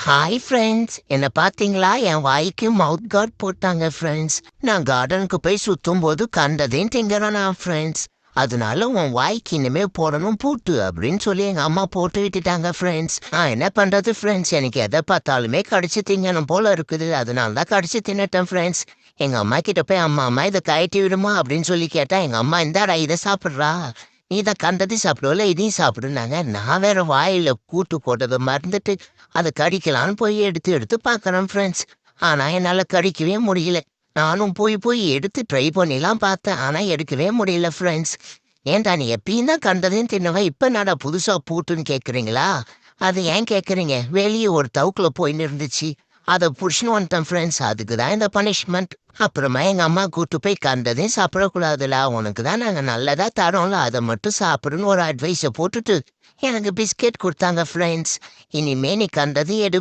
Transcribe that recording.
Hi friends, என்ன பார்த்தீங்களா? என் வாய்க்கு மவுத் கார்ட் போட்டாங்க ஃப்ரெண்ட்ஸ். நான் கார்டனுக்கு போய் சுத்தும்போது கண்டதையும் திங்கிறேன் நான் ஃப்ரெண்ட்ஸ். அதனால உன் வாய்க்கு இனிமே போடணும் பூட்டு அப்படின்னு சொல்லி எங்க அம்மா போட்டு விட்டுட்டாங்க ஃப்ரெண்ட்ஸ். நான் என்ன பண்றது ஃப்ரெண்ட்ஸ், எனக்கு எதை பார்த்தாலுமே கடிச்சு திங்கணும் போல இருக்குது. அதனால தான் கடிச்சு தின்னுட்டேன் ஃப்ரெண்ட்ஸ். எங்க அம்மா கிட்ட போய் அம்மா இதை கழட்டி விடுமா அப்படின்னு சொல்லி கேட்டா எங்க அம்மா இந்தாடா இதை சாப்பிட்றா, நீ தான் கண்டதையும் சாப்பிடுவல இதையும் சாப்பிடுனாங்க. நான் வேற வாயில கூட்டு போட்டதை மறந்துட்டு அதை கடிக்கலான்னு போய் எடுத்து எடுத்து பார்க்குறேன் ஃப்ரெண்ட்ஸ். ஆனால் என்னால் கடிக்கவே முடியல. நானும் போய் போய் எடுத்து ட்ரை பண்ணிலாம் பார்த்தேன், ஆனால் எடுக்கவே முடியல ஃப்ரெண்ட்ஸ். ஏன்டா நீ எப்பயும் தான் கண்டதையும் தின்னவன், இப்போ என்னடா புதுசாக பூட்டுன்னு கேட்குறீங்களா? அது ஏன் கேட்குறீங்க? வெளியே ஒரு தவுக்குல போயின்னு இருந்துச்சு, அதை புடிச்சுன்னு வந்துட்டேன் ஃப்ரெண்ட்ஸ். அதுக்கு தான் இந்த பனிஷ்மெண்ட். அப்புறமா எங்கள் அம்மா கூட்டு போய் கண்டதையும் சாப்பிடக்கூடாதுல, உனக்கு தான் நாங்கள் நல்லதா தரோம்ல, அதை மட்டும் சாப்பிடுன்னு ஒரு அட்வைஸை போட்டுட்டு எனக்கு பிஸ்கெட் கொடுத்தாங்க ஃப்ரெண்ட்ஸ். இனிமே நீ கண்டது எடு